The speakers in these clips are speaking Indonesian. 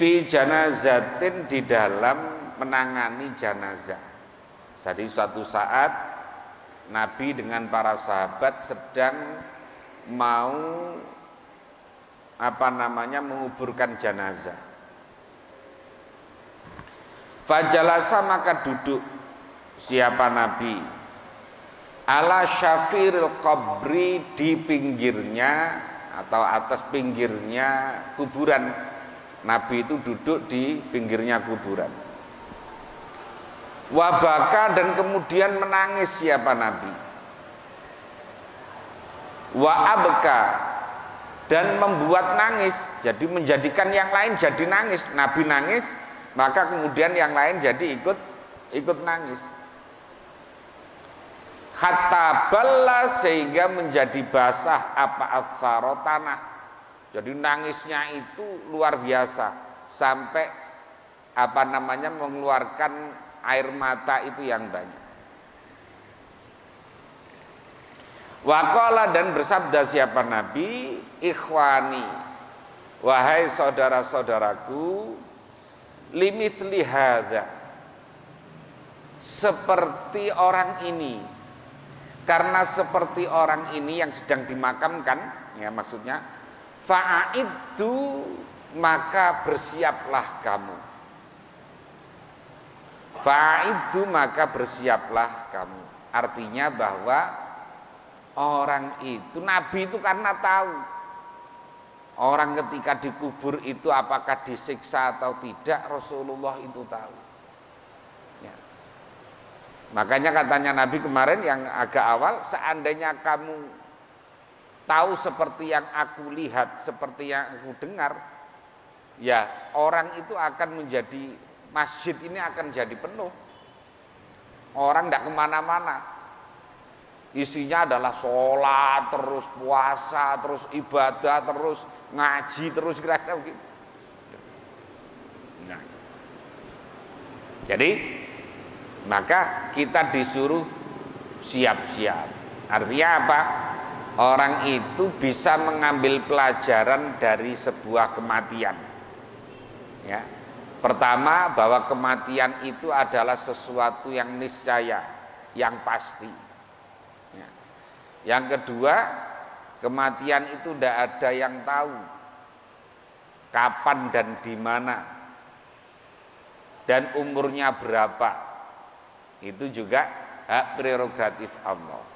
fi janazatin, di dalam menangani jenazah. Jadi suatu saat Nabi dengan para sahabat sedang mau menguburkan jenazah. Fajalasa, maka duduk siapa Nabi ala syafiril qabri, di pinggirnya atau atas pinggirnya kuburan. Nabi itu duduk di pinggirnya kuburan. Wabaka, dan kemudian menangis siapa Nabi. Wa abka, dan membuat nangis, jadi menjadikan yang lain jadi nangis. Nabi nangis, maka kemudian yang lain jadi ikut nangis. Hatta balla, sehingga menjadi basah asaro, tanah. Jadi nangisnya itu luar biasa, sampai mengeluarkan air mata itu yang banyak. Waqala, dan bersabda siapa Nabi, ikhwani, wahai saudara-saudaraku, limithli hadza, seperti orang ini, karena seperti orang ini yang sedang dimakamkan, ya maksudnya, fa'iddu, maka bersiaplah kamu. Fa'iddu, maka bersiaplah kamu. Artinya bahwa orang itu, Nabi itu karena tahu orang ketika dikubur itu apakah disiksa atau tidak, Rasulullah itu tahu. Ya. Makanya katanya Nabi kemarin yang agak awal, seandainya kamu tahu seperti yang aku lihat, seperti yang aku dengar, ya orang itu akan menjadi, masjid ini akan jadi penuh. Orang tidak kemana-mana, isinya adalah sholat, terus puasa, terus ibadah, terus ngaji, terus kira-kira begitu. Nah, jadi maka kita disuruh siap-siap. Artinya apa? Orang itu bisa mengambil pelajaran dari sebuah kematian. Ya. Pertama, bahwa kematian itu adalah sesuatu yang niscaya, yang pasti. Ya. Yang kedua, kematian itu tidak ada yang tahu kapan dan di mana, dan umurnya berapa. Itu juga hak prerogatif Allah.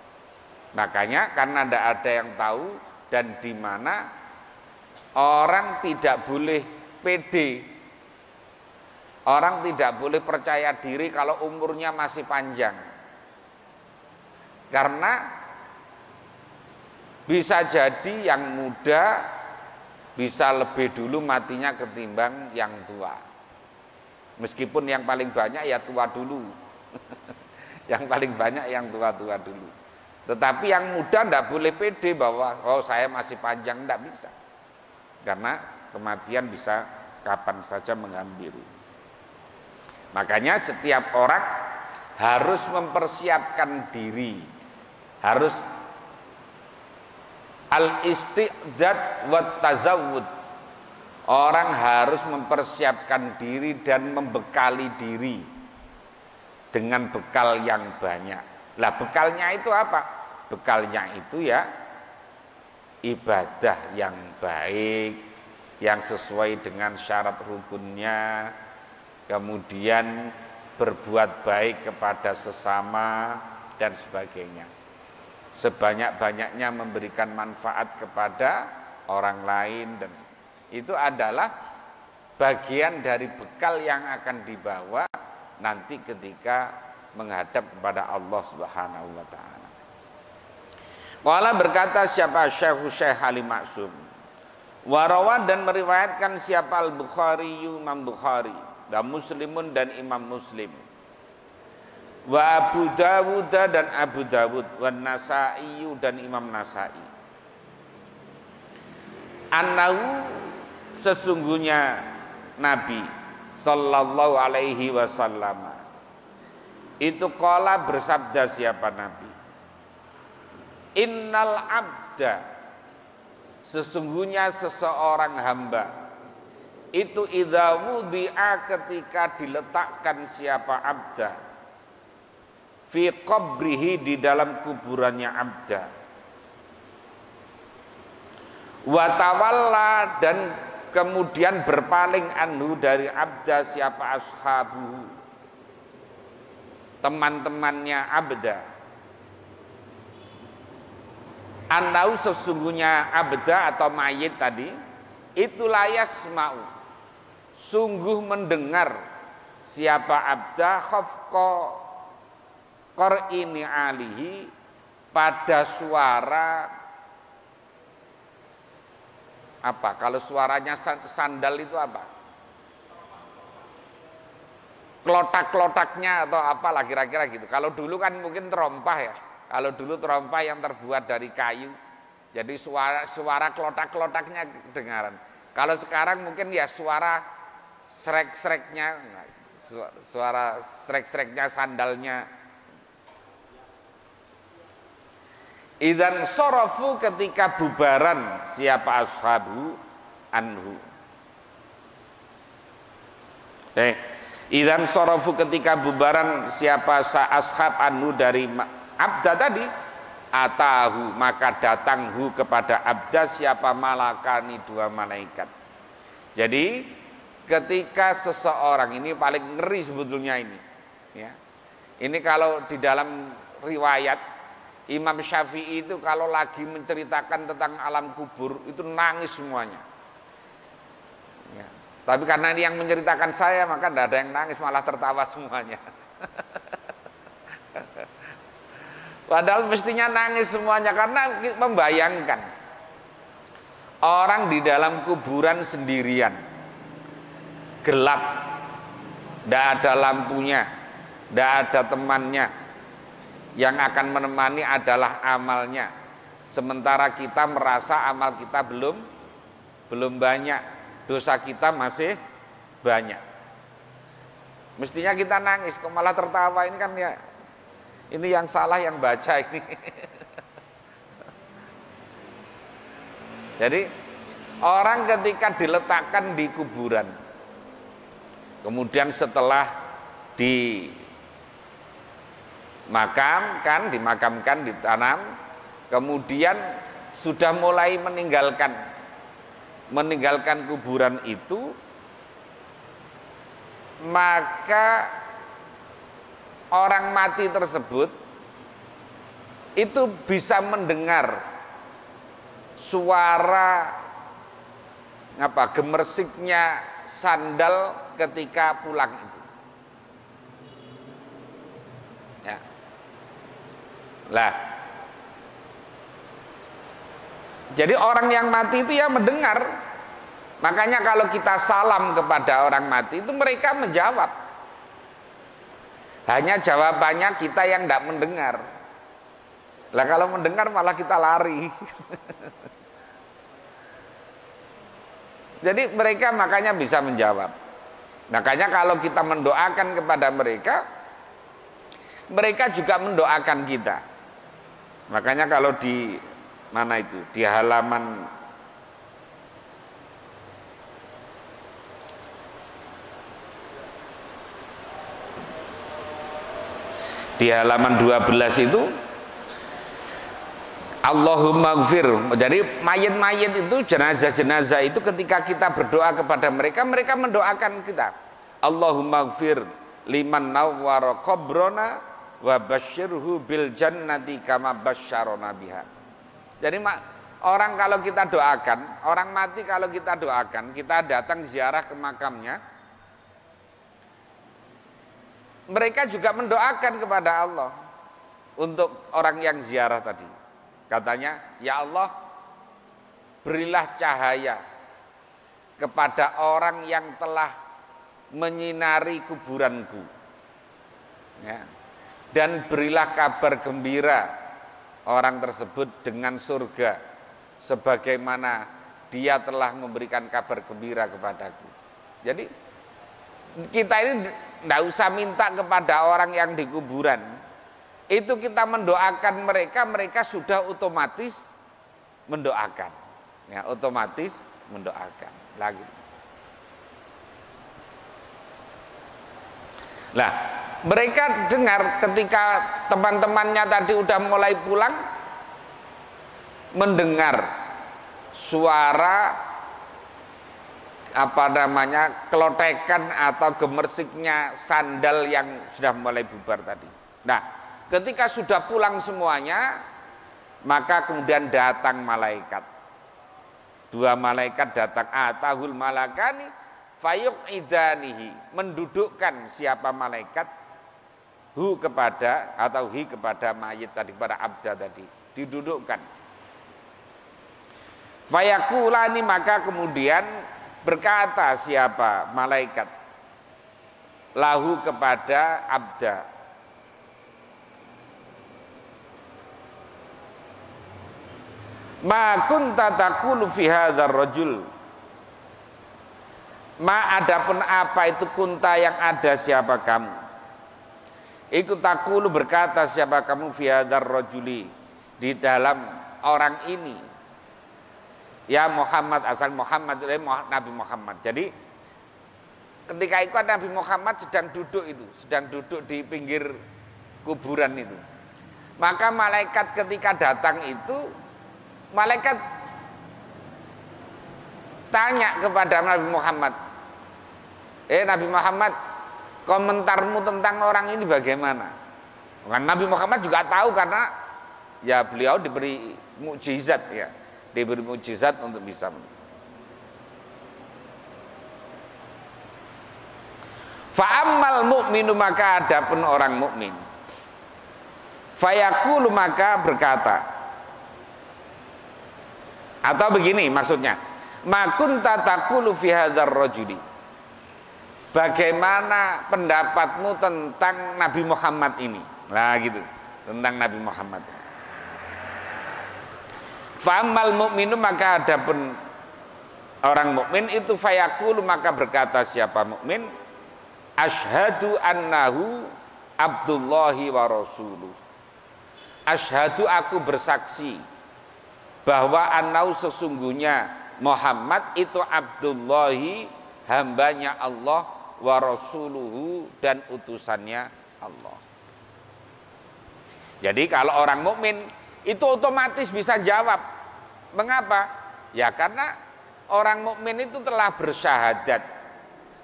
Makanya karena tidak ada yang tahu dan di mana, orang tidak boleh pede, orang tidak boleh percaya diri kalau umurnya masih panjang. Karena bisa jadi yang muda bisa lebih dulu matinya ketimbang yang tua. Meskipun yang paling banyak ya tua dulu. Yang paling banyak yang tua-tua dulu. Tetapi yang muda tidak boleh pede bahwa saya masih panjang, tidak bisa. Karena kematian bisa kapan saja mengambil. Makanya setiap orang harus mempersiapkan diri, harus al-isti'dad wa tazawud. Orang harus mempersiapkan diri dan membekali diri dengan bekal yang banyak. Lah bekalnya itu apa? Bekalnya itu ya ibadah yang baik, yang sesuai dengan syarat rukunnya, kemudian berbuat baik kepada sesama dan sebagainya. Sebanyak-banyaknya memberikan manfaat kepada orang lain, dan itu adalah bagian dari bekal yang akan dibawa nanti ketika menghadap kepada Allah Subhanahu wa taala. Qala, berkata siapa Syekh Halim Maksum, warawan, dan meriwayatkan siapa Al-Bukhari, Imam Bukhari, dan Muslimun, dan Imam Muslim, wa Abu Dawud, dan Abu Dawud, wa Nasa'i, dan Imam Nasa'i, annahu, sesungguhnya Nabi sallallahu alaihi wasallam itu qala, bersabda siapa Nabi, innal abda, sesungguhnya seseorang hamba, itu idza wudi'a ketika diletakkan siapa abda fi qabrihi di dalam kuburannya abda, wa tawalla dan kemudian berpaling anhu dari abda siapa ashabu teman-temannya abda, annau sesungguhnya abda atau mayit tadi itu layas mau sungguh mendengar siapa abda khafqa qar'ini alihi pada suara apa? Kalau suaranya sandal itu apa? Klotak-klotaknya atau apalah kira-kira gitu. Kalau dulu kan mungkin terompah ya. Kalau dulu terompah yang terbuat dari kayu. Jadi suara klotak-klotaknya kedengaran. Kalau sekarang mungkin ya suara srek-sreknya, suara srek-sreknya sandalnya. Idzan sarafu ketika bubaran siapa ashabu anhu. Idzan sarafu ketika bubaran siapa ashab anhu dari abda tadi, atahu maka datanghu kepada abda siapa malakani dua malaikat. Jadi ketika seseorang ini paling ngeri sebetulnya ini, ya. Ini kalau di dalam riwayat Imam Syafi'i itu kalau lagi menceritakan tentang alam kubur itu nangis semuanya. Ya. Tapi karena ini yang menceritakan saya maka tidak ada yang nangis, malah tertawa semuanya. Padahal mestinya nangis semuanya karena membayangkan orang di dalam kuburan sendirian, gelap, tidak ada lampunya, tidak ada temannya, yang akan menemani adalah amalnya. Sementara kita merasa amal kita belum banyak, dosa kita masih banyak. Mestinya kita nangis, kok malah tertawa, ini kan ya. Ini yang salah yang baca ini. Jadi orang ketika diletakkan di kuburan, kemudian setelah dimakamkan, ditanam, kemudian sudah mulai meninggalkan kuburan itu, maka orang mati tersebut itu bisa mendengar suara gemersiknya sandal ketika pulang itu. Ya. Lah. Jadi orang yang mati itu ya mendengar. Makanya kalau kita salam kepada orang mati itu mereka menjawab. Hanya jawabannya kita yang tidak mendengar. Lah kalau mendengar malah kita lari. Jadi mereka makanya bisa menjawab. Makanya kalau kita mendoakan kepada mereka, mereka juga mendoakan kita. Makanya kalau di mana itu? Di halaman di halaman 12 itu Allahumma gfir. Jadi mayit-mayit itu, jenazah-jenazah itu ketika kita berdoa kepada mereka, mereka mendoakan kita. Allahumma gfir liman nawwara qabrona wa basyirhu bil jannati kama basyarona biha. Jadi orang kalau kita doakan, orang mati kalau kita doakan, kita datang ziarah ke makamnya, mereka juga mendoakan kepada Allah untuk orang yang ziarah tadi. Katanya, ya Allah, berilah cahaya kepada orang yang telah menyinari kuburanku, ya. Dan berilah kabar gembira orang tersebut dengan surga, sebagaimana dia telah memberikan kabar gembira kepadaku. Jadi kita ini tidak usah minta kepada orang yang di kuburan. Itu kita mendoakan mereka, mereka sudah otomatis mendoakan. Ya, otomatis mendoakan. Lagi. Lah, mereka dengar ketika teman-temannya tadi udah mulai pulang, mendengar suara kelotekan atau gemersiknya sandal yang sudah mulai bubar tadi. Nah, ketika sudah pulang semuanya, maka kemudian datang malaikat. Dua malaikat datang, atahul malakani fayuq idanihi, mendudukkan siapa malaikat kepada mayit tadi, pada abda tadi, didudukkan. Fayakulani, maka kemudian berkata siapa malaikat lahu kepada abda, ma kunta taqulu fi hadzal rajul, ma adapun apa itu kunta yang ada siapa kamu, ikut taqulu berkata siapa kamu fi hadzal rajuli, di dalam orang ini. Ya Muhammad, asal Muhammad itu Nabi Muhammad. Jadi ketika itu Nabi Muhammad sedang duduk di pinggir kuburan itu. Maka malaikat ketika datang itu, malaikat tanya kepada Nabi Muhammad, Nabi Muhammad, komentarmu tentang orang ini bagaimana? Nabi Muhammad juga tahu karena ya beliau diberi mukjizat ya. Diberi mukjizat untuk bisa. Fa'ammal mu'minu, maka adapun orang mukmin, fayaqulu, maka berkata, atau begini maksudnya, ma kunta taqulu fi hadzal rajuli, bagaimana pendapatmu tentang Nabi Muhammad ini? Nah gitu, tentang Nabi Muhammad. Fa'amal mu'minu, maka adapun orang mukmin itu fayaqulu, maka berkata siapa mukmin, asyhadu annahu abdullahi wa rasuluh. Asyhadu, aku bersaksi bahwa annahu sesungguhnya Muhammad itu abdullahi, hambanya Allah, wa rasuluhu, dan utusannya Allah. Jadi kalau orang mukmin itu otomatis bisa jawab. Mengapa? Ya karena orang mukmin itu telah bersyahadat.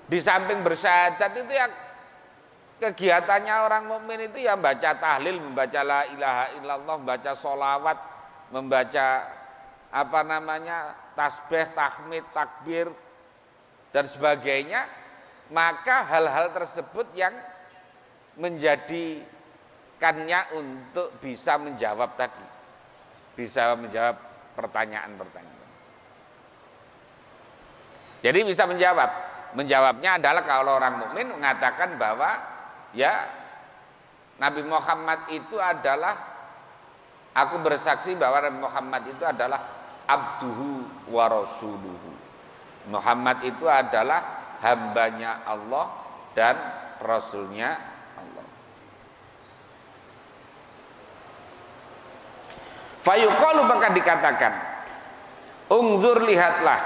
Di samping bersyahadat itu ya kegiatannya orang mukmin itu ya membaca tahlil, membaca la ilaha illallah, membaca sholawat, membaca tasbih, tahmid, takbir dan sebagainya. Maka hal-hal tersebut yang menjadikannya untuk bisa menjawab tadi, bisa menjawab pertanyaan-pertanyaan. Jadi bisa menjawab. Menjawabnya adalah kalau orang mukmin mengatakan bahwa ya Nabi Muhammad itu adalah, aku bersaksi bahwa Nabi Muhammad itu adalah abduhu wa rasuluhu. Muhammad itu adalah hambanya Allah dan rasulnya Allah. Fayuqalu, maka dikatakan, ungzur, lihatlah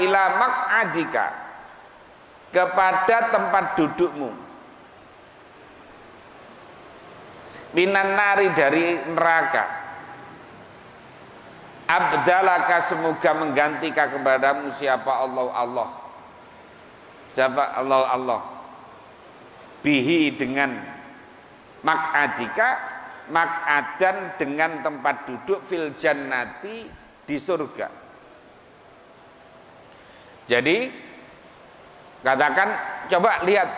ila maq'adika, kepada tempat dudukmu, minan nari, dari neraka, abdalaka, semoga menggantikan kepadamu siapa Allah, siapa Allah, bihi, dengan maq'adika, maq'adan, dengan tempat duduk, fil jannati, di surga. Jadi katakan, coba lihat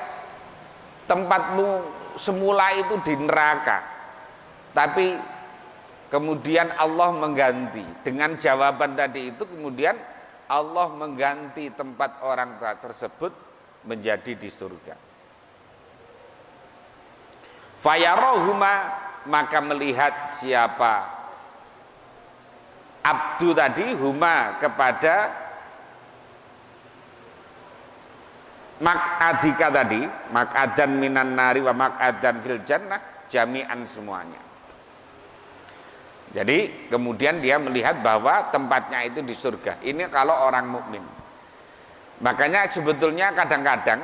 tempatmu semula itu di neraka, tapi kemudian Allah mengganti dengan jawaban tadi itu, kemudian Allah mengganti tempat orang tersebut menjadi di surga. Fayarohuma, maka melihat siapa abdu tadi, huma, kepada maq'adika tadi, maq'adan minan nari wa maq'adan fil jannah, jami'an, semuanya. Jadi kemudian dia melihat bahwa tempatnya itu di surga. Ini kalau orang mukmin. Makanya sebetulnya kadang-kadang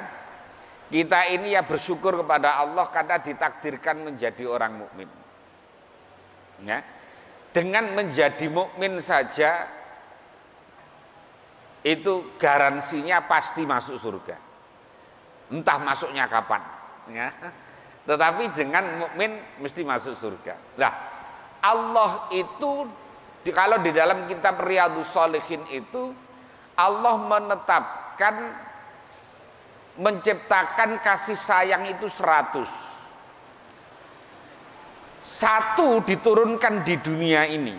Kita ini ya bersyukur kepada Allah karena ditakdirkan menjadi orang mukmin. Ya. Dengan menjadi mukmin saja itu garansinya pasti masuk surga. Entah masuknya kapan, ya. Tetapi dengan mukmin mesti masuk surga. Nah, Allah itu kalau di dalam kitab Riyadhus Shalihin itu Allah menetapkan menciptakan kasih sayang itu 100. Satu diturunkan di dunia ini,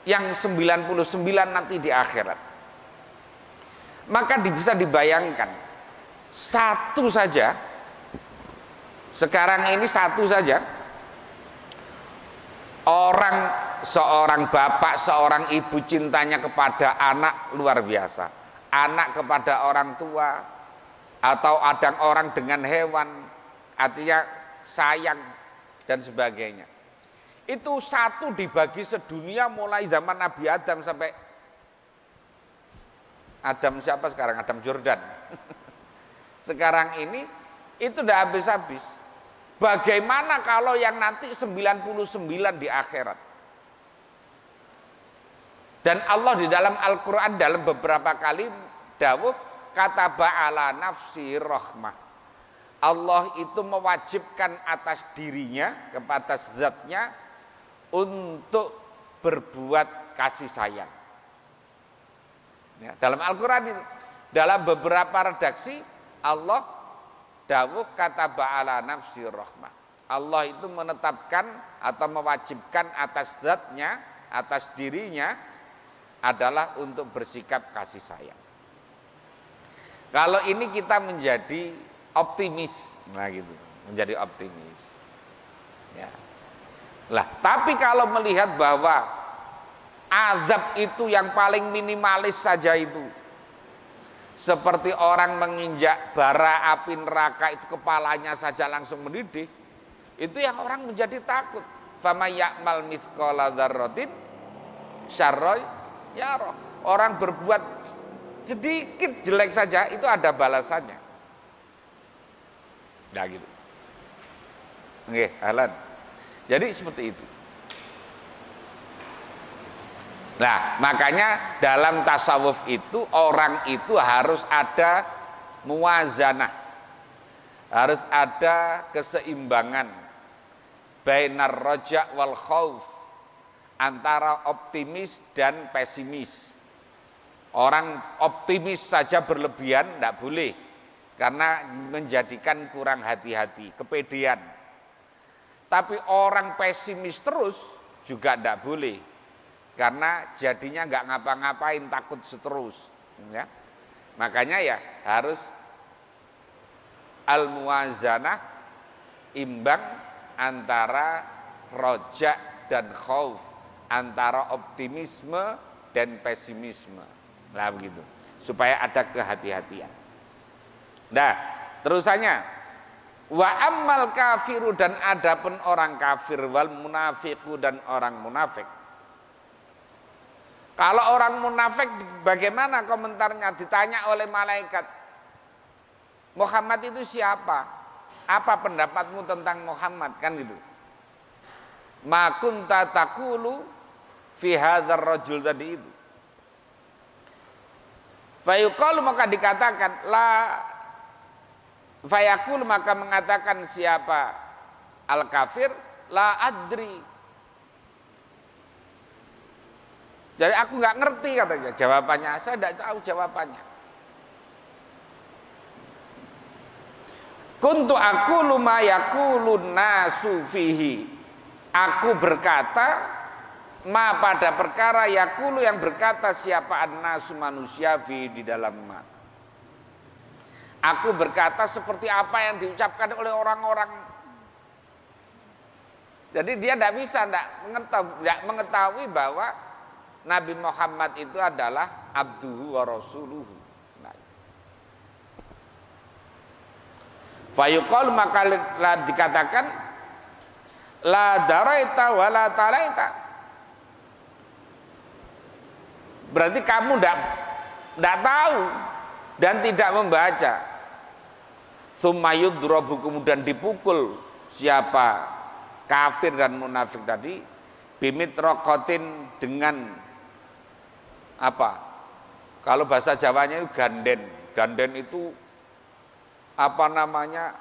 yang 99 nanti di akhirat. Maka bisa dibayangkan, satu saja, sekarang ini satu saja, seorang bapak, seorang ibu cintanya kepada anak luar biasa. Anak kepada orang tua, atau ada orang dengan hewan, artinya sayang dan sebagainya. Itu satu dibagi sedunia mulai zaman Nabi Adam sampai Adam siapa sekarang? Adam Jordan. Sekarang ini itu udah habis-habis. Bagaimana kalau yang nanti 99 di akhirat? Dan Allah di dalam Al-Quran dalam beberapa kali dawuh kata ba'ala nafsi rahmah. Allah itu mewajibkan atas dirinya, kepada zatnya untuk berbuat kasih sayang. Ya, dalam Al-Quran itu, dalam beberapa redaksi Allah dawuh kata ba'ala nafsi rahmah. Allah itu menetapkan atau mewajibkan atas zatnya, atas dirinya adalah untuk bersikap kasih sayang. Kalau ini kita menjadi optimis, nah gitu, menjadi optimis. Ya. Lah, tapi kalau melihat bahwa azab itu yang paling minimalis saja itu, seperti orang menginjak bara api neraka itu kepalanya saja langsung mendidih, itu yang orang menjadi takut. Fama ya'mal mithqala dzarratin syarra yarah. Orang berbuat sedikit jelek saja itu ada balasannya. Nah gitu. Nggih, halan. Jadi seperti itu. Nah, makanya dalam tasawuf itu orang itu harus ada muwazanah. Harus ada keseimbangan bainar raja wal khauf, antara optimis dan pesimis. Orang optimis saja berlebihan tidak boleh, karena menjadikan kurang hati-hati, kepedean. Tapi orang pesimis terus juga tidak boleh, karena jadinya nggak ngapa-ngapain, takut seterus. Ya. Makanya ya harus al-muwazanah, imbang antara roja dan khauf, antara optimisme dan pesimisme. Nah begitu, supaya ada kehati-hatian. Nah, terusannya wa ammal kafiru, dan adapun orang kafir, wal munafiqu, dan orang munafik. Kalau orang munafik bagaimana komentarnya? Ditanya oleh malaikat, Muhammad itu siapa? Apa pendapatmu tentang Muhammad? Kan gitu. Ma kunta taqulu fi hadzal rajul tadi itu. Fayuqalu, maka dikatakan la, fayaqul, maka mengatakan siapa al kafir, la adri. Jadi aku nggak ngerti katanya jawabannya, saya tidak tahu jawabannya. Kuntu aqulu ma yaqulun nasu fihi. Aku berkata ma pada perkara yaqulu yang berkata siapa an-nasu manusia fi di dalam ma. Aku berkata seperti apa yang diucapkan oleh orang-orang. Jadi dia tidak bisa, tidak mengetahui bahwa Nabi Muhammad itu adalah abduhu wa rasuluhu. Fayuqal, maka dikatakan la daraita wa la talaita. Berarti kamu tidak tahu dan tidak membaca. Tsumma yudrabu, kemudian dipukul siapa kafir dan munafik tadi, bimitrokotin, dengan apa? Kalau bahasa Jawanya itu ganden. Ganden itu apa namanya?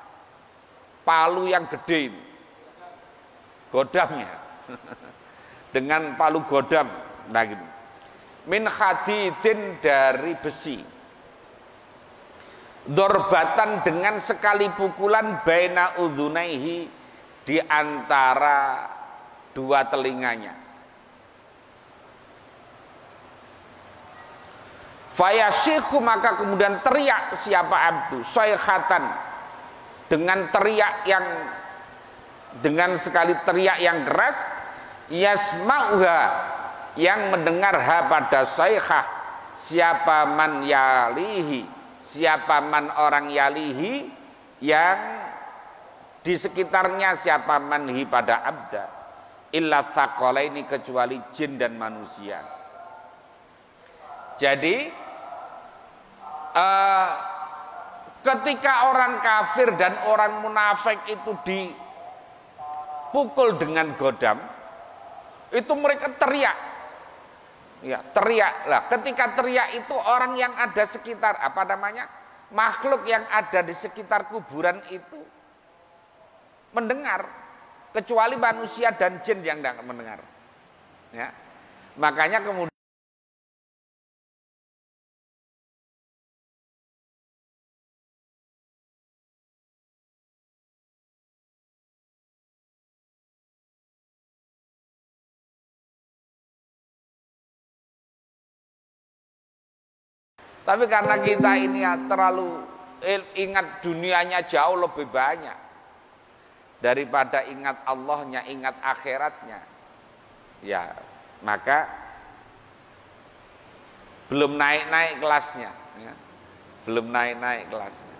Palu yang gede itu. Godamnya. Dengan palu godam. Nah gitu. Min hadidin, dari besi. Dorbatan, dengan sekali pukulan, baina udhunaihi, di antara dua telinganya. Fayasyikhu, maka kemudian teriak siapa abdu, sayhatan, dengan teriak yang, dengan sekali teriak yang keras, yasma'uha, yang mendengar ha pada sayhah, siapa man yalihi, siapa man orang yalihi, yang di sekitarnya, siapa manhi pada abda, illa tsaqalaini, kecuali jin dan manusia. Jadi ketika orang kafir dan orang munafik itu dipukul dengan godam, itu mereka teriak. Ya, teriak lah. Ketika teriak itu orang yang ada sekitar, apa namanya, makhluk yang ada di sekitar kuburan itu mendengar, kecuali manusia dan jin yang tidak mendengar. Ya, makanya kemudian tapi karena kita ini terlalu ingat dunianya jauh lebih banyak daripada ingat Allahnya, ingat akhiratnya, ya maka belum naik-naik kelasnya, ya. Belum naik-naik kelasnya.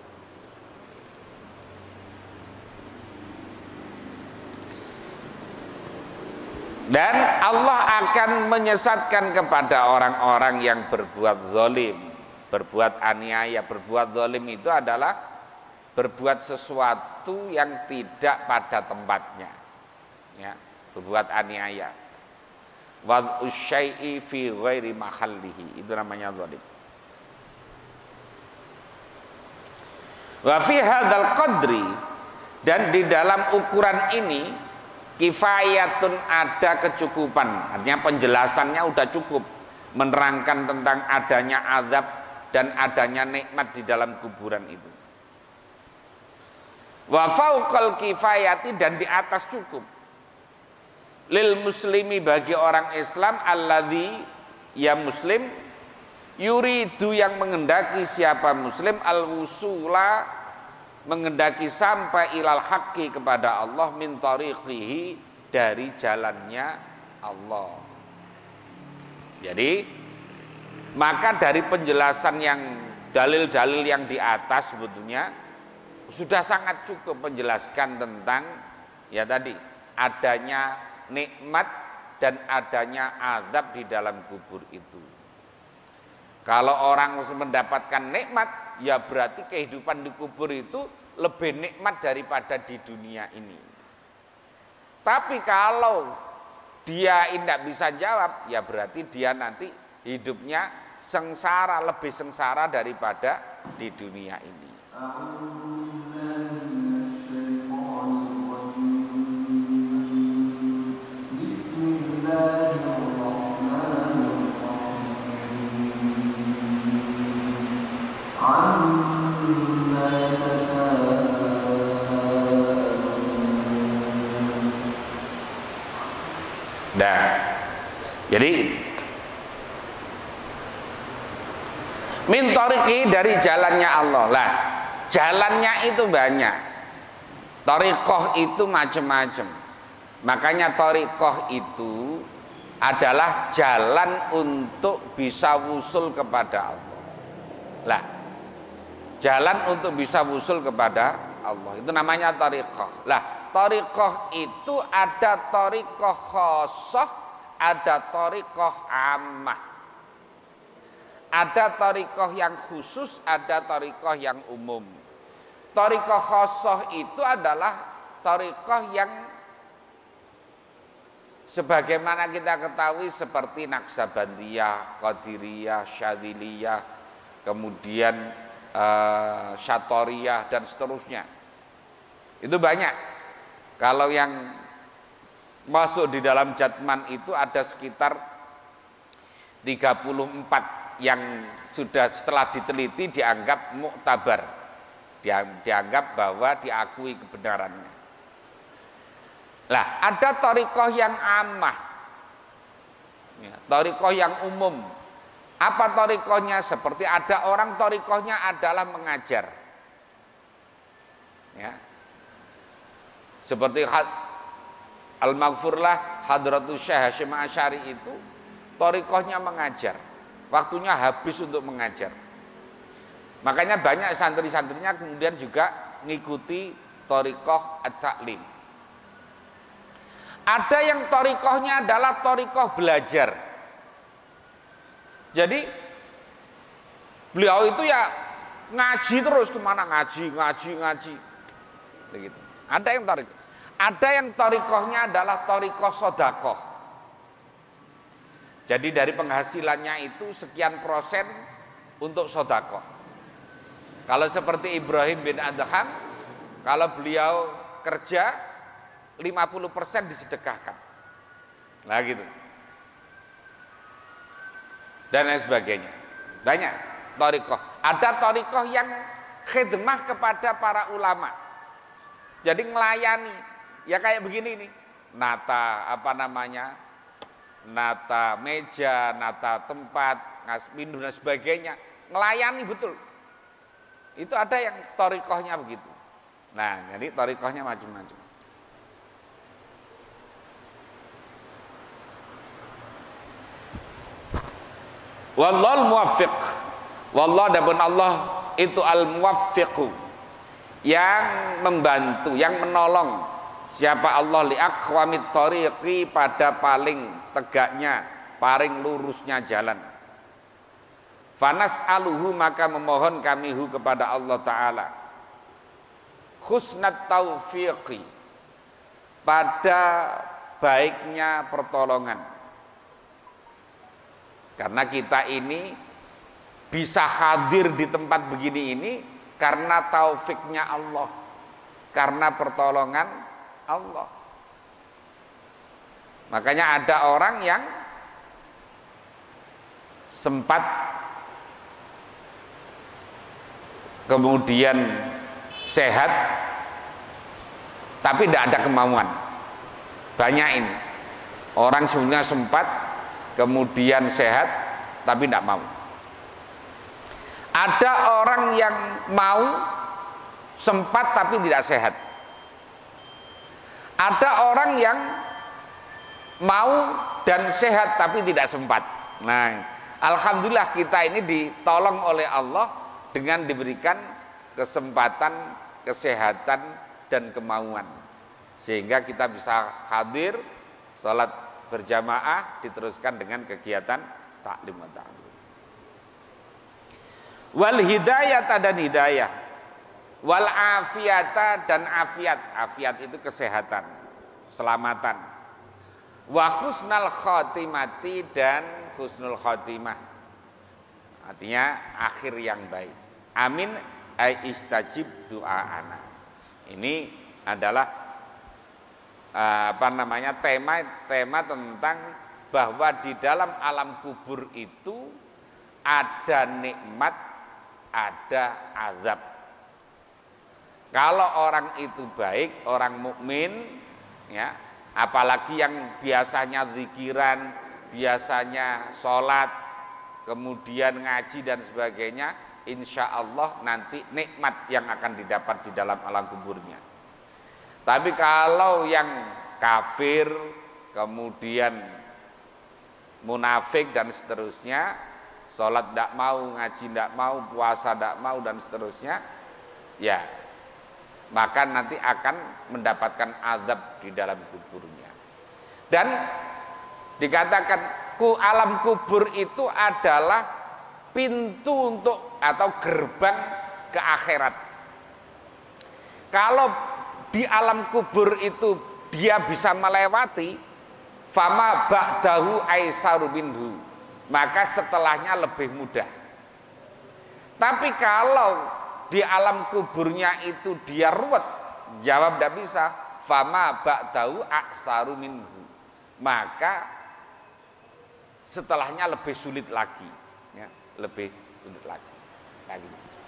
Dan Allah akan menyesatkan kepada orang-orang yang berbuat zalim. Berbuat aniaya, berbuat zalim itu adalah berbuat sesuatu yang tidak pada tempatnya, ya, berbuat aniaya. Wad'us syai'i fi ghairi mahallihi, itu namanya zalim. Wa fi hadzal qadri, dan di dalam ukuran ini, kifayatun, ada kecukupan, artinya penjelasannya udah cukup menerangkan tentang adanya azab dan adanya nikmat di dalam kuburan itu. Wa fauqal kifayati, dan di atas cukup, lil muslimi, bagi orang Islam, alladzi, ya muslim, yuridu, yang mengendaki siapa muslim, al wusula, mengendaki sampai ilal haqqi, kepada Allah, min tariqihi, dari jalannya Allah. Jadi maka dari penjelasan yang dalil-dalil yang di atas sebetulnya sudah sangat cukup menjelaskan tentang, ya tadi, adanya nikmat dan adanya azab di dalam kubur itu. Kalau orang mendapatkan nikmat, ya berarti kehidupan di kubur itu lebih nikmat daripada di dunia ini. Tapi kalau dia tidak bisa jawab, ya berarti dia nanti hidupnya sengsara, lebih sengsara daripada di dunia ini. Nah, jadi min tariqi, dari jalannya Allah. Lah, jalannya itu banyak. Tariqah itu macam-macam. Makanya tariqah itu adalah jalan untuk bisa wusul kepada Allah. Lah, jalan untuk bisa wusul kepada Allah itu namanya tariqah. Lah, tariqah itu ada tariqah khassah, ada tariqah ammah. Ada tariqah yang khusus, ada tariqah yang umum. thariqah khosoh itu adalah thariqah yang sebagaimana kita ketahui seperti Naksabandiyah, Qadiriyah, Syadziliyah, kemudian Syatoriyah dan seterusnya. Itu banyak. Kalau yang masuk di dalam jatman itu ada sekitar 34 yang sudah setelah diteliti dianggap muktabar, dianggap bahwa diakui kebenarannya. Lah, ada thariqah yang amah, ya, thariqah yang umum. Apa thariqahnya? Seperti ada orang thariqahnya adalah mengajar, ya. Seperti Al-Maghfurlah Hadratus Syekh Hasyim Asy'ari itu thariqahnya mengajar. Waktunya habis untuk mengajar. Makanya banyak santri-santrinya kemudian juga mengikuti thariqah at-ta'lim. Ada yang thariqahnya adalah thariqah belajar. Jadi beliau itu ya ngaji terus, kemana ngaji. Begitu. Ada yang thariqah. Ada yang thariqahnya adalah thariqah sedekah. Jadi dari penghasilannya itu sekian persen untuk sedekah. Kalau seperti Ibrahim bin Adham, kalau beliau kerja 50% disedekahkan. Nah gitu. Dan lain sebagainya. Banyak thariqah. Ada thariqah yang khidmah kepada para ulama. Jadi ngelayani. Ya kayak begini nih. Nata nata meja, nata tempat, ngasih minum dan sebagainya. Ngelayani betul. Itu ada yang thariqahnya begitu. Nah, jadi thariqahnya macam-macam. Wallahul muwaffiq. Wallah adapun Allah itu al-muwaffiqu, yang membantu, yang menolong. Siapa Allah li aqwamit thariqi, pada paling tegaknya, paling lurusnya jalan. Fanas'aluhu, maka memohon kami kepada Allah Ta'ala husnat taufiqi, pada baiknya pertolongan. Karena kita ini bisa hadir di tempat begini ini karena taufiknya Allah, karena pertolongan Allah. Makanya ada orang yang sempat kemudian sehat tapi tidak ada kemauan. Banyak ini orang sebenarnya sempat kemudian sehat tapi tidak mau. Ada orang yang mau sempat tapi tidak sehat. Ada orang yang mau dan sehat tapi tidak sempat. Nah, alhamdulillah kita ini ditolong oleh Allah dengan diberikan kesempatan, kesehatan dan kemauan, sehingga kita bisa hadir salat berjamaah, diteruskan dengan kegiatan taklim wa ta'lim. Wal hidayata, dan hidayah, wal afiyata, dan afiat. Afiat itu kesehatan, keselamatan. Wa husnal khotimati, dan husnul khotimah, artinya akhir yang baik. Amin ay istajib doa'ana. Ini adalah tema tentang bahwa di dalam alam kubur itu ada nikmat, ada azab. Kalau orang itu baik, orang mukmin, ya, apalagi yang biasanya zikiran, biasanya sholat, kemudian ngaji dan sebagainya, insya Allah nanti nikmat yang akan didapat di dalam alam kuburnya. Tapi kalau yang kafir, kemudian munafik dan seterusnya, sholat tidak mau, ngaji tidak mau, puasa tidak mau dan seterusnya, ya maka nanti akan mendapatkan azab di dalam kuburnya. Dan dikatakan alam kubur itu adalah pintu untuk atau gerbang ke akhirat. Kalau di alam kubur itu dia bisa melewati, fama ba'dahu aisaru minhu, maka setelahnya lebih mudah. Tapi kalau di alam kuburnya itu dia ruwet, jawab tidak bisa, fama ba'dahu aksaru minhu, maka setelahnya lebih sulit lagi, ya, lebih sulit lagi.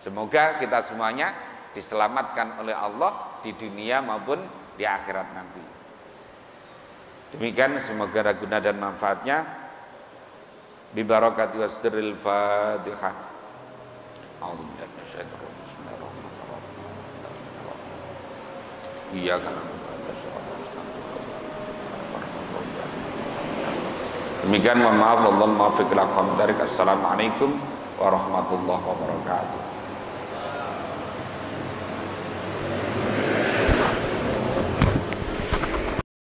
Semoga kita semuanya diselamatkan oleh Allah di dunia maupun di akhirat nanti. Demikian, semoga ada guna dan manfaatnya. Bi barakati wasril Fatihah. A'udzubillahi minasyaitonir rajim. Bismillahirrahmanirrahim. Iyyaka na'budu wa iyyaka nasta'in. Demikian, mohon maaf, wallahul muwaffiq ila aqwamit thoriq. Assalamualaikum warahmatullahi wabarakatuh.